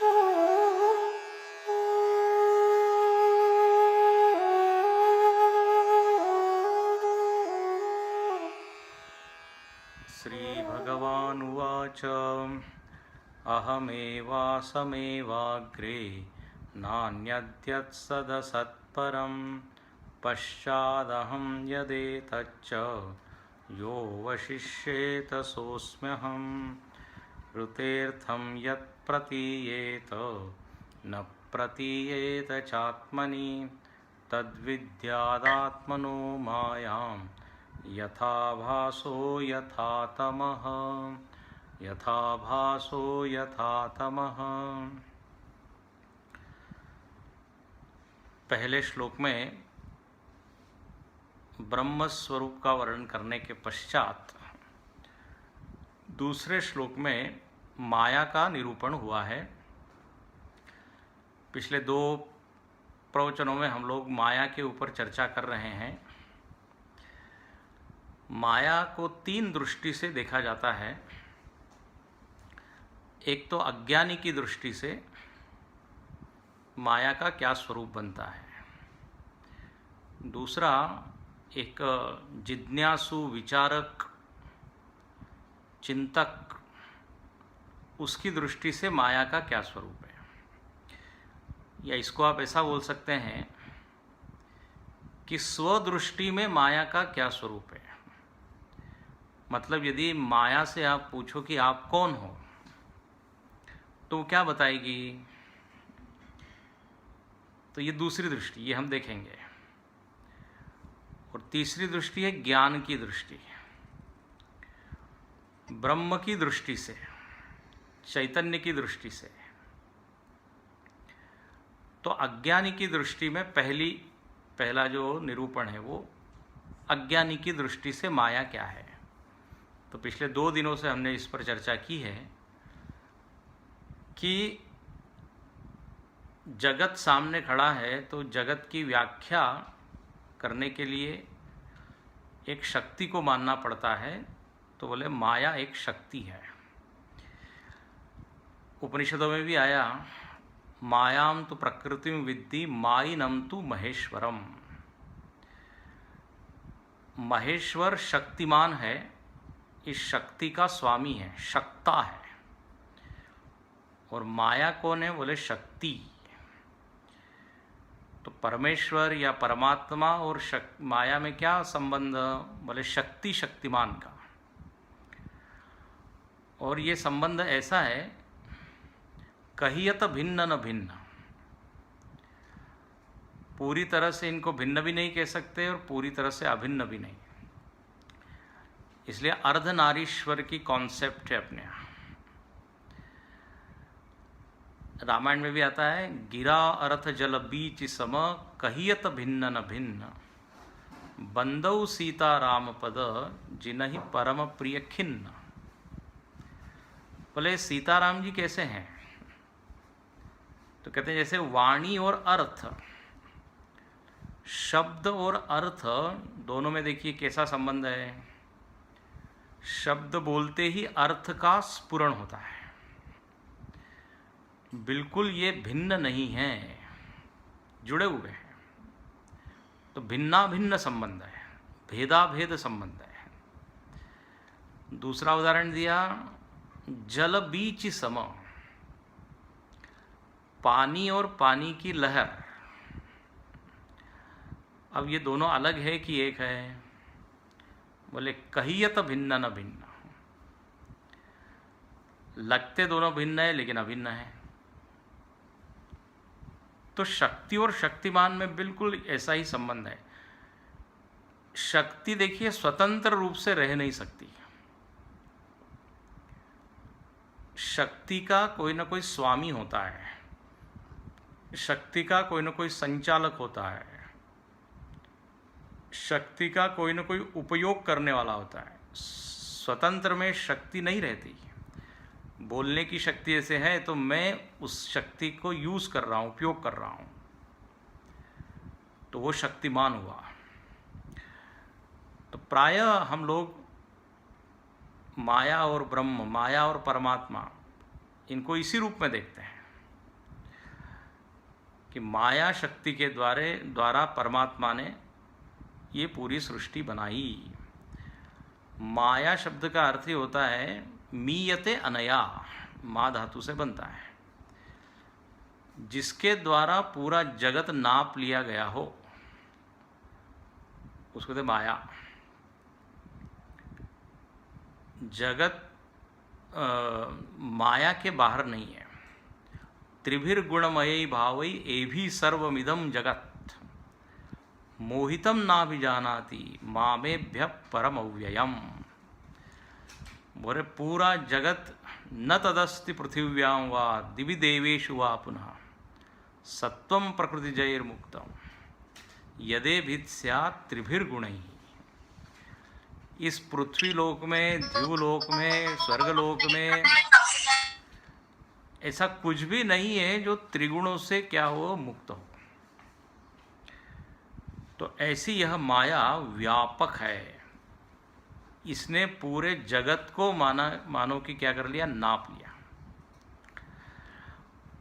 श्रीभगवानुवाच अहमेवासमेवाग्रे नान्यद्यत्सदसत्परं पश्चादहं यदेतच्च यो वशिष्येत सोऽस्म्यहम् ऋतेऽर्थं यत्प्रतीयेत न प्रतीयेत चात्मनि तद्विद्यादात्मनो मायां यथा भासो यथा तमः यथा भासो यथा तमः। पहले श्लोक में ब्रह्म स्वरूप का वर्णन करने के पश्चात दूसरे श्लोक में माया का निरूपण हुआ है। पिछले दो प्रवचनों में हम लोग माया के ऊपर चर्चा कर रहे हैं। माया को तीन दृष्टि से देखा जाता है। एक तो अज्ञानी की दृष्टि से माया का क्या स्वरूप बनता है, दूसरा एक जिज्ञासु विचारक चिंतक उसकी दृष्टि से माया का क्या स्वरूप है, या इसको आप ऐसा बोल सकते हैं कि स्वदृष्टि में माया का क्या स्वरूप है। मतलब यदि माया से आप पूछो कि आप कौन हो तो वो क्या बताएगी, तो ये दूसरी दृष्टि, ये हम देखेंगे। और तीसरी दृष्टि है ज्ञान की दृष्टि, ब्रह्म की दृष्टि से, चैतन्य की दृष्टि से। तो अज्ञानी की दृष्टि में पहला जो निरूपण है वो अज्ञानी की दृष्टि से माया क्या है। तो पिछले 2 दिनों से हमने इस पर चर्चा की है कि जगत सामने खड़ा है तो जगत की व्याख्या करने के लिए एक शक्ति को मानना पड़ता है। तो बोले माया एक शक्ति है। उपनिषदों में भी आया मायाम तो प्रकृतिम विद्धि मायिनम तो महेश्वरम। महेश्वर शक्तिमान है, इस शक्ति का स्वामी है, शक्ता है। और माया कौन है, बोले शक्ति। तो परमेश्वर या परमात्मा और माया में क्या संबंध, बोले शक्ति शक्तिमान का। और ये संबंध ऐसा है कहियत भिन्न न भिन्न, पूरी तरह से इनको भिन्न भी नहीं कह सकते और पूरी तरह से अभिन्न भी नहीं। इसलिए अर्धनारीश्वर की कॉन्सेप्ट है अपने यहाँ। रामायण में भी आता है गिरा अर्थ जल बीच सम कहियत भिन्न न भिन्न बंदौ सीता राम पद जिनहि परम प्रिय खिन्न। बोले सीताराम जी कैसे हैं, तो कहते हैं जैसे वाणी और अर्थ, शब्द और अर्थ दोनों में देखिए कैसा संबंध है। शब्द बोलते ही अर्थ का स्फुरण होता है, बिल्कुल ये भिन्न नहीं है, जुड़े हुए हैं। तो भिन्ना भिन्न संबंध है, भेदा भेद संबंध है। दूसरा उदाहरण दिया जल बीच सम, पानी और पानी की लहर। अब ये दोनों अलग है कि एक है, बोले कहियत भिन्न न भिन्न। लगते दोनों भिन्न है लेकिन अभिन्न है। तो शक्ति और शक्तिमान में बिल्कुल ऐसा ही संबंध है। शक्ति देखिए स्वतंत्र रूप से रह नहीं सकती, शक्ति का कोई ना कोई स्वामी होता है, शक्ति का कोई ना कोई संचालक होता है, शक्ति का कोई ना कोई उपयोग करने वाला होता है। स्वतंत्र में शक्ति नहीं रहती। बोलने की शक्ति ऐसे है तो मैं उस शक्ति को यूज कर रहा हूं, उपयोग कर रहा हूं, तो वो शक्तिमान हुआ। तो प्रायः हम लोग माया और ब्रह्म, माया और परमात्मा, इनको इसी रूप में देखते हैं। कि माया शक्ति के द्वारा परमात्मा ने ये पूरी सृष्टि बनाई। माया शब्द का अर्थ ही होता है मीयते अनया, मा धातु से बनता है, जिसके द्वारा पूरा जगत नाप लिया गया हो उसको तो माया। जगत माया के बाहर नहीं है। त्रिभिर्गुणमयी भावई एभी सर्वमिदं जगत मोहितम नाभिजानाति मामेभ्य परम अव्ययम। बोले पूरा जगत न तदस्ति पृथिव्यां वा दिवि देवेषु वा पुनः सत्वं प्रकृति जैर्मुक्तम यदेभित् स्यात् त्रिभिर्गुणैः। इस पृथ्वी लोक में, ध्रुवलोक में, स्वर्गलोक में ऐसा कुछ भी नहीं है जो त्रिगुणों से क्या हो, मुक्त हो। तो ऐसी यह माया व्यापक है। इसने पूरे जगत को मानो कि क्या कर लिया, नाप लिया।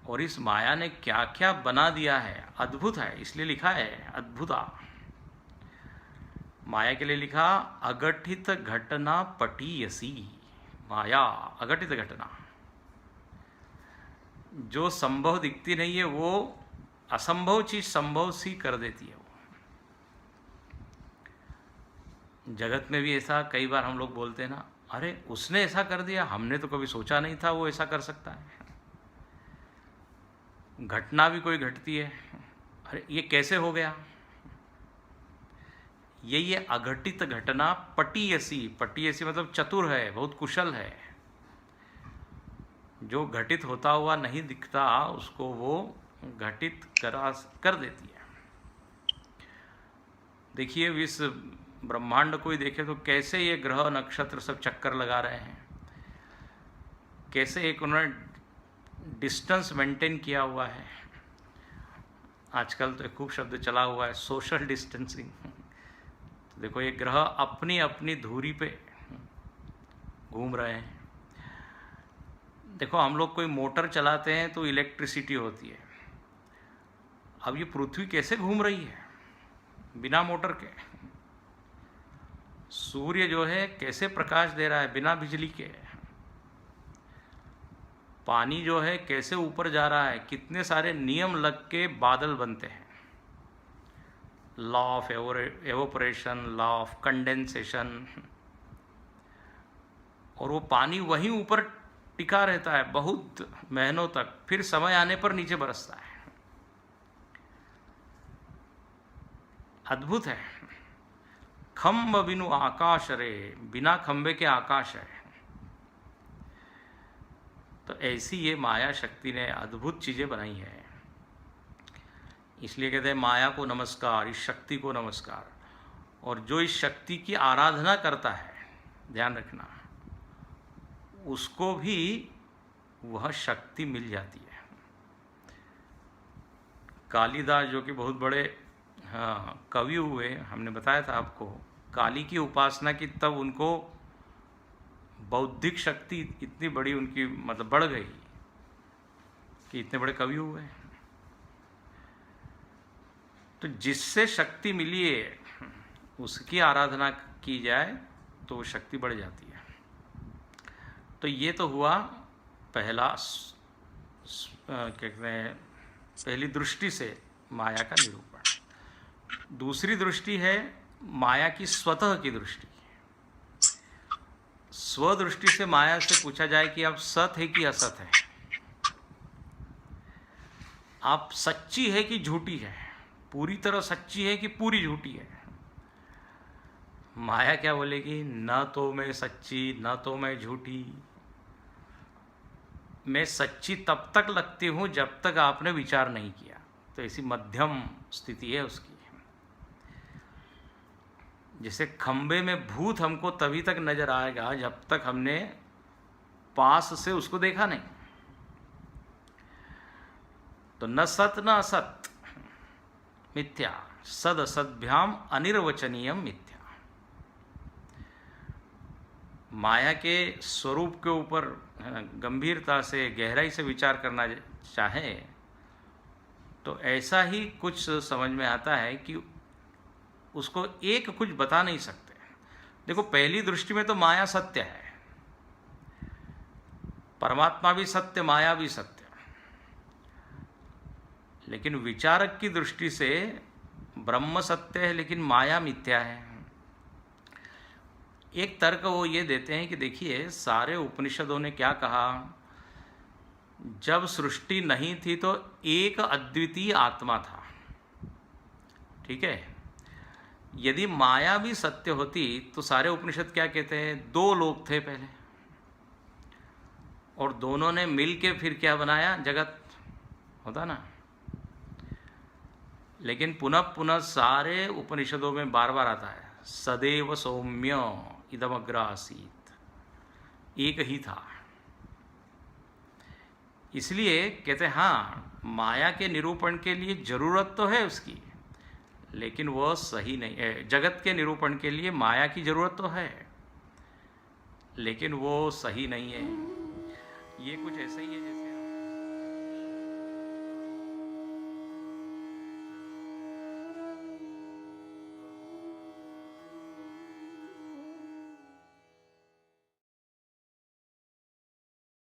और इस माया ने क्या क्या बना दिया है, अद्भुत है। इसलिए लिखा है अद्भुता। माया के लिए लिखा अगठित घटना पटीयसी। माया अगठित घटना, जो संभव दिखती नहीं है वो असंभव चीज संभव सी कर देती है। वो जगत में भी ऐसा कई बार हम लोग बोलते हैं ना, अरे उसने ऐसा कर दिया, हमने तो कभी सोचा नहीं था वो ऐसा कर सकता है। घटना भी कोई घटती है, अरे ये कैसे हो गया। ये अघटित घटना पटीयसी। पटीयसी मतलब चतुर है, बहुत कुशल है। जो घटित होता हुआ नहीं दिखता उसको वो घटित कर देती है। देखिए इस ब्रह्मांड को ही देखे तो कैसे ये ग्रह नक्षत्र सब चक्कर लगा रहे हैं, कैसे एक उन्होंने डिस्टेंस मेंटेन किया हुआ है। आजकल तो एक खूब शब्द चला हुआ है सोशल डिस्टेंसिंग। तो देखो ये ग्रह अपनी अपनी धुरी पे घूम रहे हैं। देखो हम लोग कोई मोटर चलाते हैं तो इलेक्ट्रिसिटी होती है। अब ये पृथ्वी कैसे घूम रही है बिना मोटर के। सूर्य जो है कैसे प्रकाश दे रहा है बिना बिजली के। पानी जो है कैसे ऊपर जा रहा है, कितने सारे नियम लग के बादल बनते हैं। Law of evaporation, law of condensation. और वो पानी वहीं ऊपर टिका रहता है बहुत महीनों तक, फिर समय आने पर नीचे बरसता है। अद्भुत है। खम्भ बिनु आकाश रे, बिना खंबे के आकाश है। तो ऐसी ये माया शक्ति ने अद्भुत चीजें बनाई है। इसलिए कहते हैं माया को नमस्कार, इस शक्ति को नमस्कार। और जो इस शक्ति की आराधना करता है, ध्यान रखना, उसको भी वह शक्ति मिल जाती है। कालिदास जो कि बहुत बड़े कवि हुए, हमने बताया था आपको, काली की उपासना की तब उनको बौद्धिक शक्ति इतनी बड़ी उनकी मतलब बढ़ गई कि इतने बड़े कवि हुए। तो जिससे शक्ति मिली है उसकी आराधना की जाए तो वो शक्ति बढ़ जाती है। तो ये तो हुआ पहला क्या कहते हैं, पहली दृष्टि से माया का निरूपण। दूसरी दृष्टि है माया की स्वतः की दृष्टि। स्वदृष्टि से माया से पूछा जाए कि आप सत है कि असत है, आप सच्ची है कि झूठी है, पूरी तरह सच्ची है कि पूरी झूठी है। माया क्या बोलेगी, न तो मैं सच्ची न तो मैं झूठी, मैं सच्ची तब तक लगती हूं जब तक आपने विचार नहीं किया। तो ऐसी मध्यम स्थिति है उसकी। जैसे खंबे में भूत हमको तभी तक नजर आएगा जब तक हमने पास से उसको देखा नहीं। तो न सत न असत मिथ्या, सद असद्भ्याम अनिर्वचनीयम मिथ्या। माया के स्वरूप के ऊपर गंभीरता से गहराई से विचार करना चाहे तो ऐसा ही कुछ समझ में आता है कि उसको एक कुछ बता नहीं सकते। देखो, पहली दृष्टि में तो माया सत्य है, परमात्मा भी सत्य, माया भी सत्य, लेकिन विचारक की दृष्टि से ब्रह्म सत्य है लेकिन माया मिथ्या है। एक तर्क वो ये देते हैं कि देखिए, सारे उपनिषदों ने क्या कहा, जब सृष्टि नहीं थी तो एक अद्वितीय आत्मा था, ठीक है। यदि माया भी सत्य होती तो सारे उपनिषद क्या कहते हैं, दो लोग थे पहले और दोनों ने मिल के फिर क्या बनाया, जगत, होता ना। लेकिन पुनः पुनः सारे उपनिषदों में बार बार आता है, सदैव सौम्य इदमग्र आसीत, एक ही था। इसलिए कहते हैं हाँ, माया के निरूपण के लिए जरूरत तो है उसकी, लेकिन वह सही नहीं है। जगत के निरूपण के लिए माया की जरूरत तो है, लेकिन वो सही नहीं है। ये कुछ ऐसा ही है जैसे